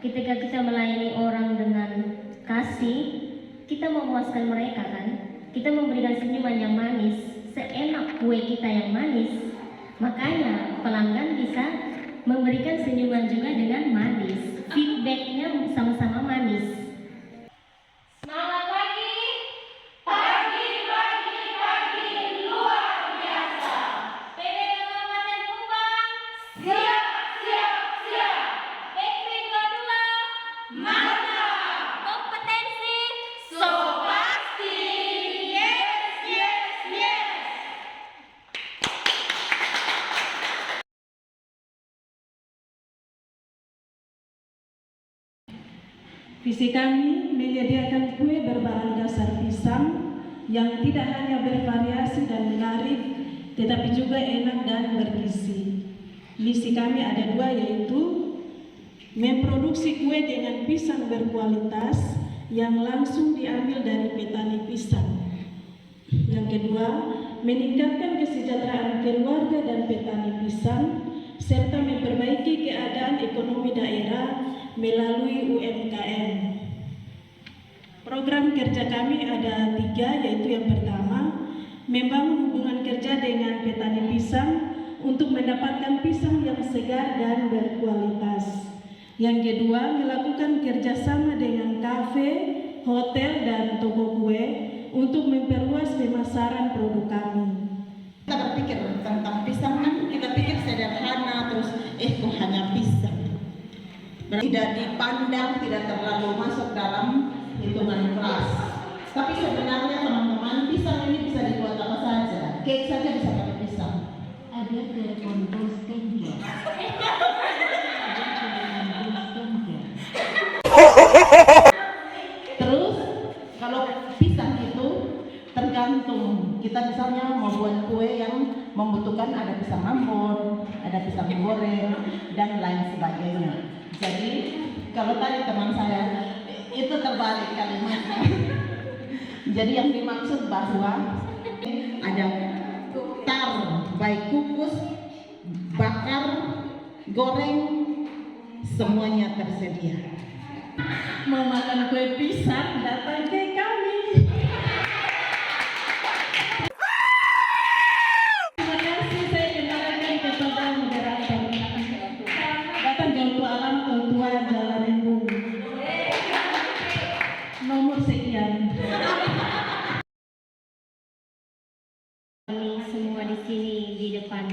ketika kita melayani orang dengan kasih, kita memuaskan mereka kan. Kita memberikan senyuman yang manis, seenak kue kita yang manis. Makanya pelanggan bisa memberikan senyuman juga dengan manis. Feedbacknya sama-sama manis. Semangat pagi, pagi, pagi, pagi, luar biasa. PB Kabupaten Tumbang, siap, siap, siap. Bakery 22, mantap. Kompetensi, so pasti. Yes, yes, yes. Visi kami menyediakan kue berbahan dasar pisang yang tidak hanya bervariasi dan menarik, tetapi juga enak dan bergizi. Misi kami ada dua, yaitu memproduksi kue dengan pisang berkualitas yang langsung diambil dari petani pisang. Yang kedua, meningkatkan kesejahteraan keluarga dan petani pisang, serta memperbaiki keadaan ekonomi daerah melalui UMKM. Program kerja kami ada 3, yaitu yang pertama, membangun hubungan kerja dengan petani pisang untuk mendapatkan pisang yang segar dan berkualitas. Yang kedua, melakukan kerjasama dengan kafe, hotel, dan toko kue untuk memperluas pemasaran produk kami. Kita berpikir tentang pisang kan, kita pikir sederhana, terus kok hanya pisang. Tidak dipandang, tidak terlalu masuk dalam hitungan kelas. Tapi sebenarnya teman-teman, pisang ini bisa dibuat apa saja. Cake saja bisa pakai pisang. Ada telepon bos skincare. Terus kalau pisang itu tergantung. Kita misalnya mau buat kue yang membutuhkan ada pisang ambon, ada pisang goreng, dan lain sebagainya. Jadi kalau tadi teman saya itu terbalik kalimatnya. Jadi yang dimaksud bahwa ada tar, baik kukus, bakar, goreng, semuanya tersedia. Mau makan kue pisang, datang ke kami. Terima kasih, saya kenalkan kepada moderator. Datang jam 2 alam, tua Jalan Embung. Nomor sekian. Kami semua di sini di depan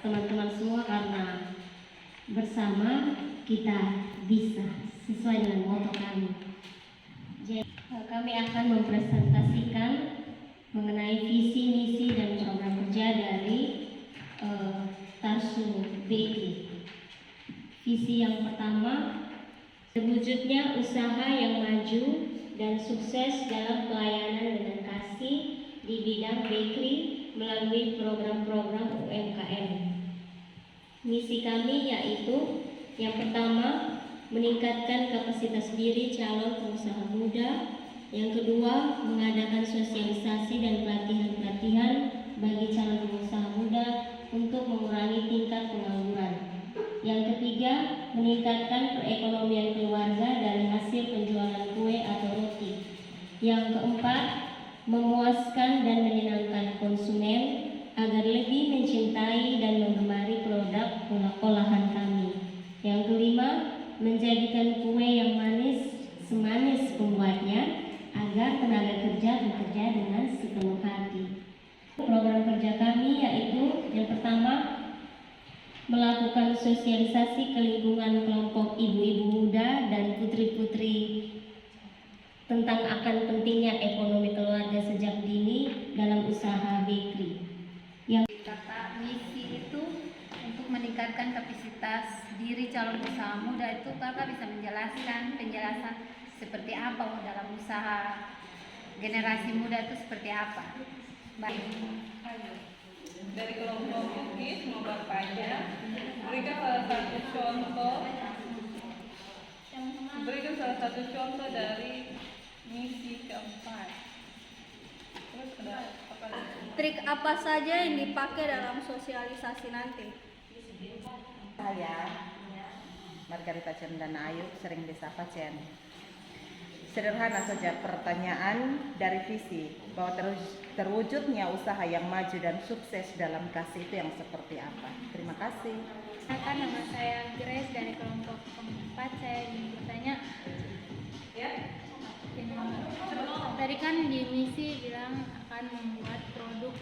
teman-teman semua karena bersama kita bisa, sesuai dengan moto kami. Jadi, kami akan mempresentasikan mengenai visi, misi, dan program kerja dari Tarsu Bakery. Visi yang pertama, terwujudnya usaha yang maju dan sukses dalam pelayanan dengan kasih di bidang bakery melalui program-program UMKM. Misi kami yaitu yang pertama, meningkatkan kapasitas diri calon pengusaha muda. Yang kedua, mengadakan sosialisasi dan pelatihan-pelatihan bagi calon pengusaha muda untuk mengurangi tingkat pengangguran. Yang ketiga, meningkatkan perekonomian keluarga dari hasil penjualan kue atau roti. Yang keempat, memuaskan dan menyenangkan konsumen agar lebih mencintai dan menggemari produk olahan kami. Yang kelima, menjadikan kue yang manis semanis pembuatnya agar tenaga kerja bekerja dengan sepenuh hati. Program kerja kami yaitu yang pertama, melakukan sosialisasi ke lingkungan kelompok ibu-ibu muda dan putri-putri tentang akan pentingnya ekonomi keluarga sejak dini dalam usaha bakery. Yang kata misi itu untuk meningkatkan kapasitas diri calon usaha muda, itu kakak bisa menjelaskan penjelasan seperti apa dalam usaha generasi muda itu seperti apa? Baik. Dari kelompok Bugis mau bapaknya berikan salah satu contoh dari misi keempat. Terus ada apa lagi? Trik apa saja yang dipakai dalam sosialisasi nanti? Saya Margarita Cendana Ayu, sering disapa Cen. Sederhana saja pertanyaan dari visi, bahwa terwujudnya usaha yang maju dan sukses dalam kasih itu yang seperti apa? Terima kasih. Perkenalkan, nama saya Grace dari kelompok 4. Saya ingin bertanya, tadi kan di misi bilang akan membuat produk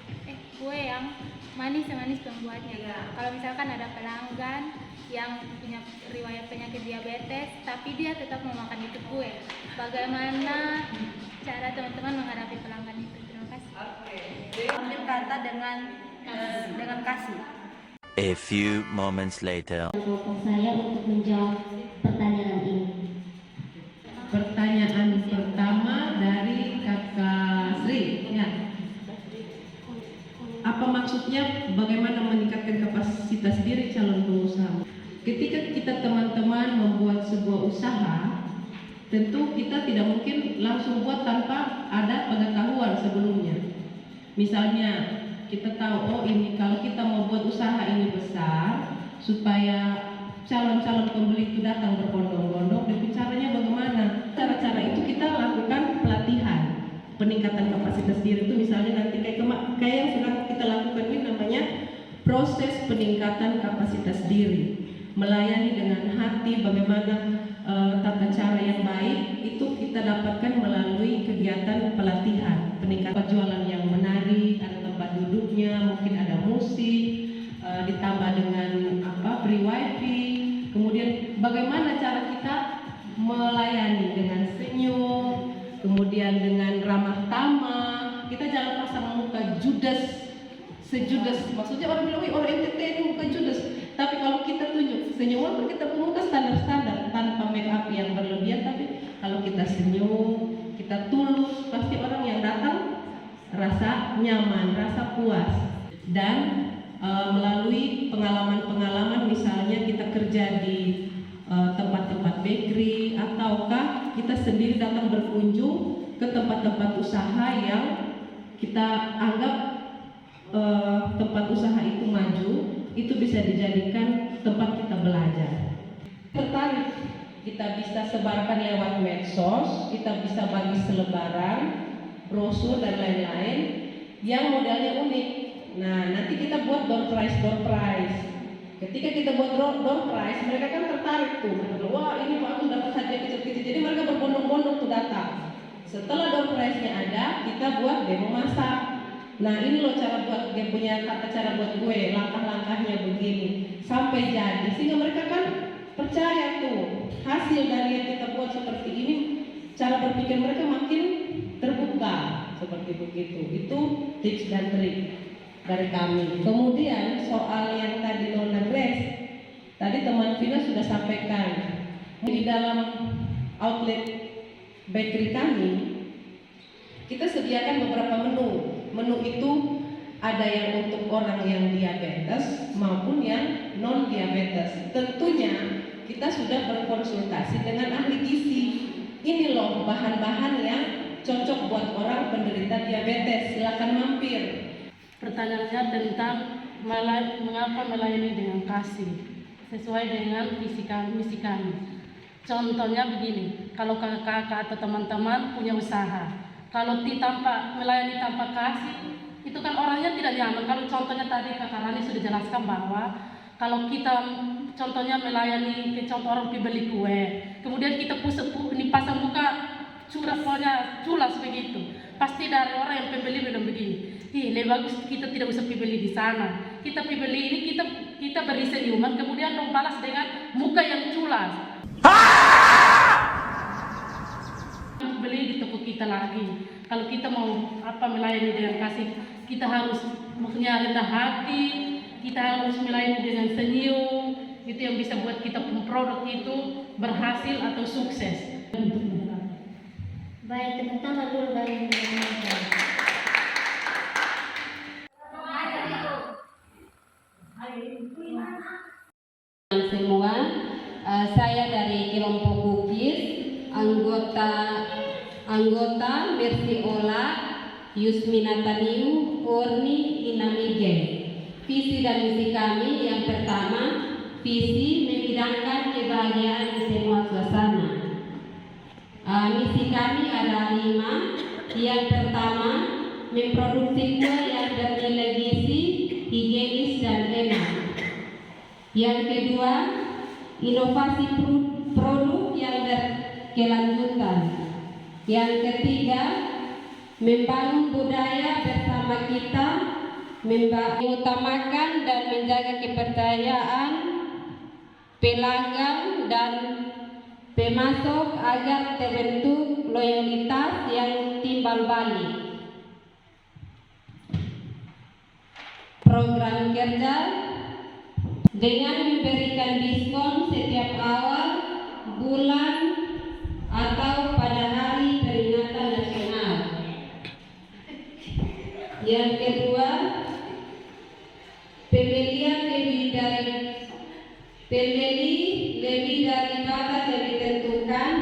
kue yang manis pembuatnya. Kalau misalkan ada pelanggan yang punya riwayat penyakit diabetes, tapi dia tetap mau makan itu kue, bagaimana cara teman-teman menghadapi pelanggan itu? Terima kasih. Ambil kata dengan kasih. A few moments later. Kelompok saya untuk menjawab pertanyaan ini. Pertanyaan pertama dari Kakak Sri, ya. Apa maksudnya bagaimana meningkatkan kapasitas diri calon pengusaha? Ketika kita teman-teman membuat sebuah usaha, tentu kita tidak mungkin langsung buat tanpa ada pengetahuan sebelumnya. Misalnya kita tahu, oh ini kalau kita mau buat usaha ini besar, supaya calon-calon pembeli itu datang berbondong-bondong, dan caranya bagaimana? Cara-cara itu kita lakukan pelatihan, peningkatan kapasitas diri itu misalnya nanti kayak yang sudah kita lakukan ini namanya proses peningkatan kapasitas diri, melayani dengan hati, bagaimana tata cara yang baik itu kita dapatkan melalui kegiatan pelatihan, peningkatan jualan yang menarik, ada tempat duduknya, mungkin ada musik, ditambah dengan free wifi, kemudian bagaimana cara kita melayani dengan senyum, kemudian dengan ramah tamah. Kita jangan pasang muka sejudes, maksudnya orang bilang, wih orang NTT ini muka judes, tapi kalau kita tunjuk senyum, walaupun kita muka standar-standar tanpa make up yang berlebihan, tapi kalau kita senyum, kita tulus, pasti orang yang datang rasa nyaman, rasa puas. Dan melalui pengalaman-pengalaman, misalnya kita kerja di tempat-tempat bakery, ataukah kita sendiri datang berkunjung ke tempat-tempat usaha yang kita anggap tempat usaha itu maju, itu bisa dijadikan tempat kita belajar. Tertarik, kita bisa sebarkan lewat medsos, kita bisa bagi selebaran, brosur dan lain-lain yang modelnya unik. Nah, nanti kita buat door prize. Ketika kita buat door prize, mereka kan tertarik tuh. Wah, ini Pak, aku dapat hadiah kecil-kecil. Jadi mereka berbondong-bondong tuh datang. Setelah door prize-nya ada, kita buat demo masak. Nah, ini loh cara buat, dia punya cara buat kue, langkah-langkahnya begini sampai jadi, sehingga mereka kan percaya tuh hasil dari yang kita buat seperti ini, cara berpikir mereka makin terbuka seperti begitu. Itu tips dan trik dari kami. Kemudian soal yang tadi Nona Grace, tadi teman Vina sudah sampaikan, di dalam outlet bakery kami kita sediakan beberapa menu. Menu itu ada yang untuk orang yang diabetes maupun yang non diabetes. Tentunya kita sudah berkonsultasi dengan ahli gizi. Ini loh bahan-bahan yang cocok buat orang penderita diabetes. Silakan mampir. Pertanyaannya tentang mengapa melayani dengan kasih sesuai dengan misi kami. Contohnya begini, kalau kakak atau teman-teman punya usaha, kalau melayani tanpa kasih, itu kan orangnya tidak nyaman. Kalau contohnya tadi Kakak Rani sudah jelaskan bahwa kalau kita contohnya melayani ke contoh orang beli kue, kemudian kita pasang muka culas begitu, pasti dari orang yang pembeli bilang begini, lebih bagus kita tidak usah beli di sana, kita beli ini kita beri senyuman, kemudian dong balas dengan muka yang culas. Beli di toko kita lagi. Kalau kita mau melayani dengan kasih, kita harus maksudnya rendah hati, kita harus melayani dengan senyum. Itu yang bisa buat kita produk itu berhasil atau sukses. Baik, tepuk tangan dulu bagi semua, saya dari kelompok Kukis, anggota Mercy Ola, Yusmina Taniu, Orni Inamige. Visi dan misi kami yang pertama, visi menghidangkan kebahagiaan di semua suasana. Misi kami ada 5. Yang pertama, memproduksi kue yang bernilai gizi, higienis dan enak. Yang kedua, inovasi produk yang berkelanjutan. Yang ketiga, membangun budaya bersama kita, mengutamakan dan menjaga kepercayaan pelanggan dan pemasok agar terbentuk loyalitas yang timbal balik. Program kerja dengan memberikan diskon setiap awal bulan atau pada hari peringatan nasional. Yang kedua, pembeli lebih dari batas yang ditentukan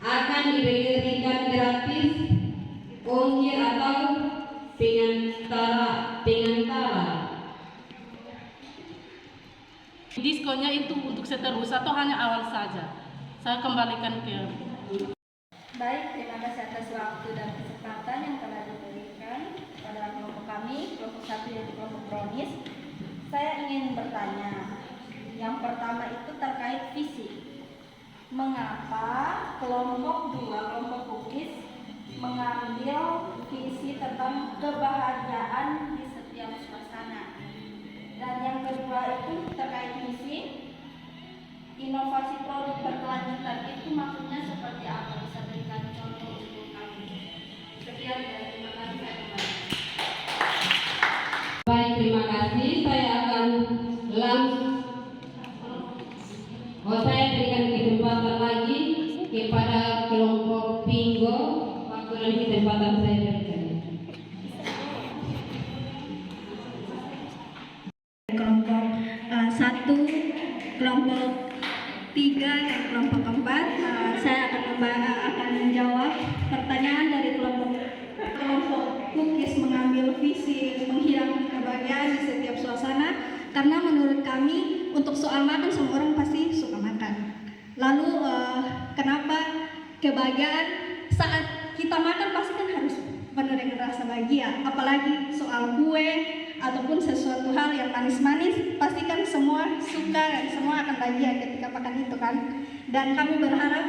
akan diberikan gratis ongkir atau pengantara. Diskonnya itu untuk seterusnya atau hanya awal saja? Saya kembalikan ke... Baik, terima kasih atas waktu dan kesempatan yang telah diberikan pada kelompok kami, kelompok 1 yaitu kelompok Brownies. Saya ingin bertanya, yang pertama itu terkait visi. Mengapa kelompok 2, kelompok Cookies, mengambil visi tentang kebahagiaan di setiap suasana? Dan yang kedua itu terkait misi, inovasi produk berkelanjutan itu maksudnya seperti apa? Bisa berikan contoh untuk kami. Sekian dan terima kasih. Baik, terima kasih. Saya akan saya berikan kesempatan lagi kepada kelompok Pingo. Waktu dan kesempatan saya berikan. Kelompok 1, kelompok 3 dan kelompok 4. Saya akan menjawab pertanyaan dari kelompok Cookies mengambil visi menghilangkan kebahagiaan di setiap suasana karena menurut kami untuk soal makan semua orang pasti suka makan. Lalu kenapa kebahagiaan saat kita makan pasti kan harus penuh dengan rasa bahagia, apalagi soal kue ataupun sesuatu hal yang manis-manis pasti kan semua suka dan semua akan bahagia ketika makan itu kan. Dan kami berharap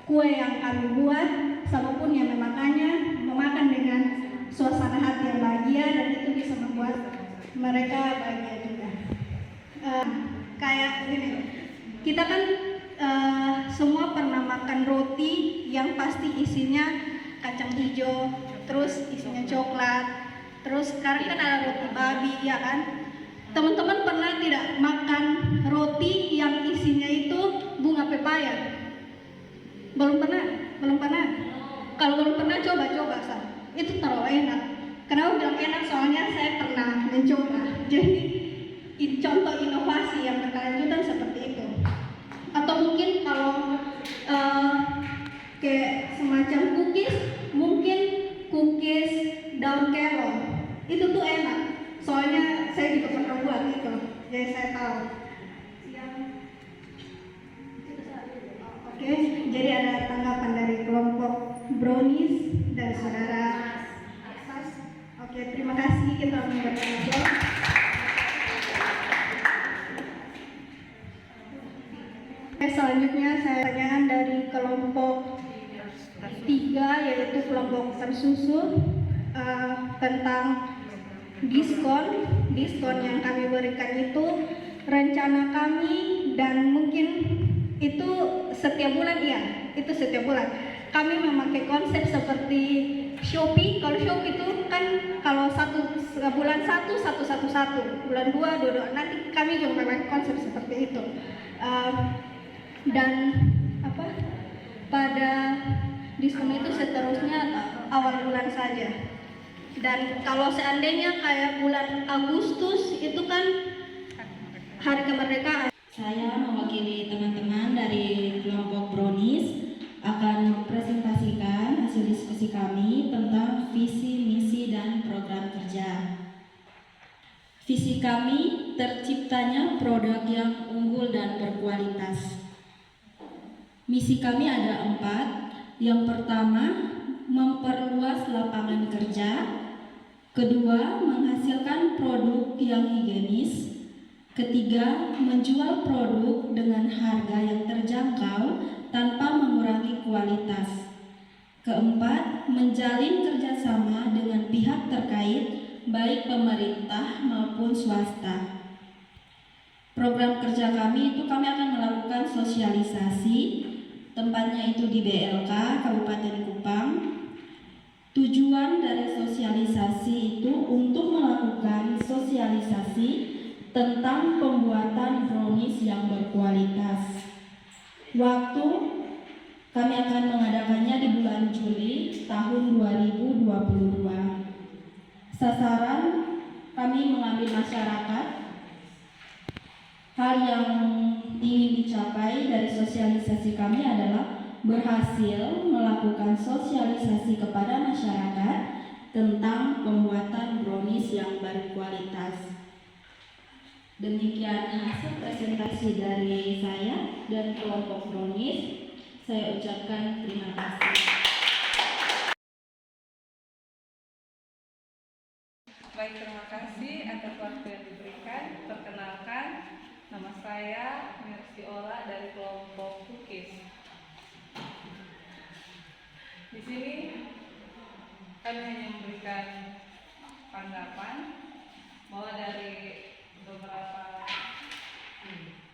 kue yang kami buat siapapun yang memakan dengan suasana hati yang bahagia dan itu bisa membuat mereka bahagia juga. Kayak gini, kita kan semua pernah makan roti yang pasti isinya kacang hijau, terus isinya coklat, terus sekarang kan ada roti babi, ya kan? Teman-teman pernah tidak makan roti yang isinya itu bunga pepaya? Belum pernah? Kalau belum pernah coba San. Itu terlalu enak. Kenapa bilang enak? Soalnya saya pernah mencoba. Jadi contoh inovasi yang berkelanjutan seperti itu. Atau mungkin kalau kayak semacam cookies, mungkin cookies daun kelor. Itu tuh enak. Soalnya saya juga pernah buat itu. Jadi saya tahu. Oke, jadi ada tanggapan dari kelompok Brownies dan saudara Asas. Oke, terima kasih, kita akan bertanya. Selanjutnya saya pertanyaan dari kelompok 3 yaitu kelompok tersusun tentang diskon yang kami berikan itu rencana kami dan mungkin itu setiap bulan, iya itu setiap bulan kami memakai konsep seperti Shopee. Kalau Shopee itu kan kalau bulan 1 bulan 2 nanti kami juga memakai konsep seperti itu. Dan pada diskon itu seterusnya awal bulan saja. Dan kalau seandainya kayak bulan Agustus itu kan hari kemerdekaan. Saya mewakili teman-teman dari kelompok Brownies akan mempresentasikan hasil diskusi kami tentang visi, misi, dan program kerja. Visi kami terciptanya produk yang dan berkualitas. Misi kami ada 4. Yang pertama, memperluas lapangan kerja. Kedua, menghasilkan produk yang higienis. Ketiga, menjual produk dengan harga yang terjangkau tanpa mengurangi kualitas. Keempat, menjalin kerjasama dengan pihak terkait, baik pemerintah maupun swasta. Program kerja kami itu kami akan melakukan sosialisasi, tempatnya itu di BLK Kabupaten Kupang. Tujuan dari sosialisasi itu untuk melakukan sosialisasi tentang pembuatan brownies yang berkualitas. Waktu kami akan mengadakannya di bulan Juli tahun 2022. Sasaran kami mengambil masyarakat. Hal yang ingin dicapai dari sosialisasi kami adalah berhasil melakukan sosialisasi kepada masyarakat tentang pembuatan brownies yang berkualitas. Demikian hasil presentasi dari saya dan kelompok brownies. Saya ucapkan terima kasih. Baik, terima kasih atas waktu yang diberikan. Perkenalkan, nama saya Mercy Ola dari kelompok Cookies. Di sini kami hanya memberikan tanggapan bahwa dari beberapa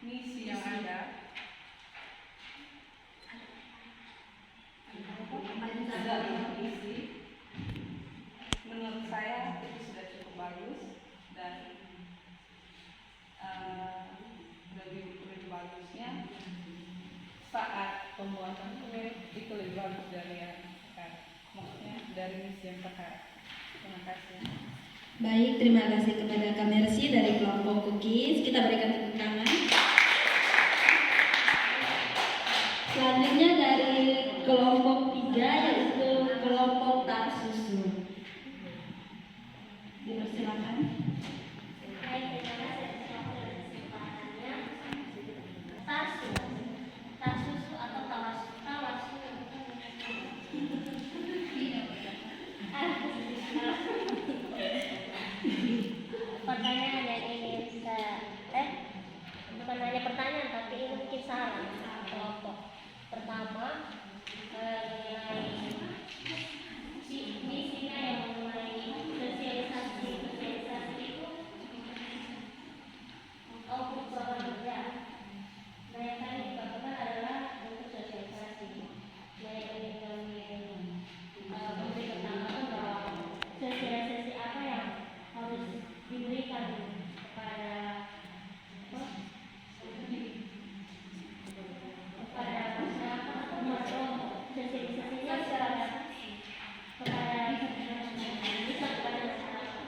misi yang ada misi, menurut saya itu sudah cukup bagus dan lebih bagusnya saat pembuatan kue itu lebih bagus dari yang sekarang, maksudnya dari misi yang sekarang. Terima kasih. Baik, terima kasih kepada Kak Mercy dari kelompok Cookies. Kita berikan tepuk tangan. Selanjutnya dari kelompok 3 yaitu kelompok tak susu. Dipersilakan. Baik, terima kasih atas waktu dan kesempatannya. Tasusu atau tawasu. Pertanyaan yang ingin bukan hanya pertanyaan tapi ini mungkin saran kelompok. Pertama, mengenai misinya yang mengenai sosialisasi itu untuk program kerja. Nah, yang kami lakukan adalah untuk sosialisasi. Nah, yang ingin kami memberi keterangan bahwa sosialisasi apa yang harus diberikan kepada masyarakat atau sosialisasinya kepada masyarakat.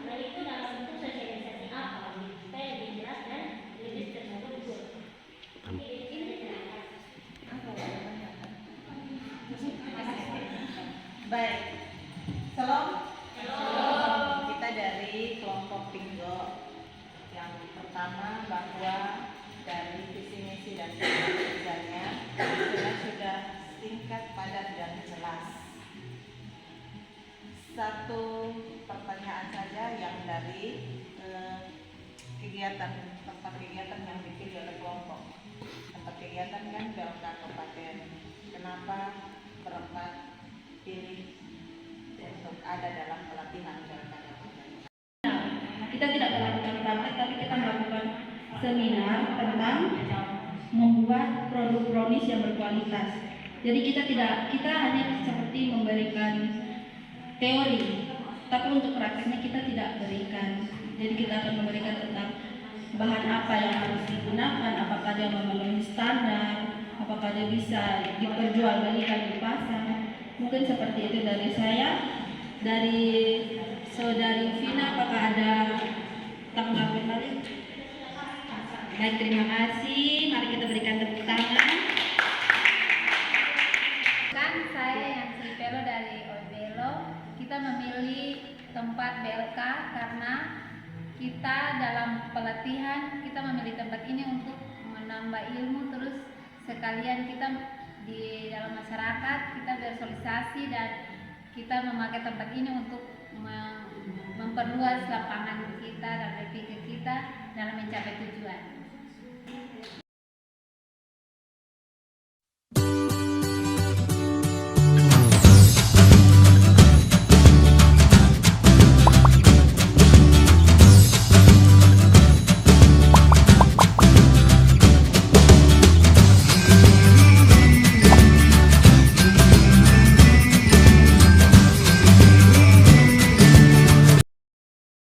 Nah, itu dalam bentuk sosialisasi apa? Supaya lebih jelas dan lebih terstruktur. Baik, salam. Kita dari kelompok Pinggo. Yang pertama bahwa dari visi misi dan program kerjanya sudah singkat, padat dan jelas. Satu pertanyaan saja yang dari tempat kegiatan yang dipilih oleh kelompok. Tempat kegiatan kan BLK Kabupaten. Kenapa berempat pilih untuk ada dalam pelatihan BLK Kabupaten? Kita tidak melakukan praktek, tapi kita melakukan seminar tentang membuat produk brownies yang berkualitas. Jadi kita hanya seperti memberikan teori, tapi untuk prakteknya kita tidak berikan. Jadi kita akan memberikan tentang bahan apa yang harus digunakan, apakah dia memenuhi standar, apakah dia bisa diperjualbelikan di pasar. Mungkin seperti itu dari saya. Dari Saudari Vina, apakah ada tanggapan lain? Baik, terima kasih. Mari kita berikan tepuk tangan. Kan saya yang Silvelo dari Oibelo, kita memilih tempat BLK karena kita dalam pelatihan kita memilih tempat ini untuk menambah ilmu, terus sekalian kita di dalam masyarakat kita bersosialisasi dan kita memakai tempat ini untuk memperluas lapangan kita dan berpikir kita dalam mencapai tujuan.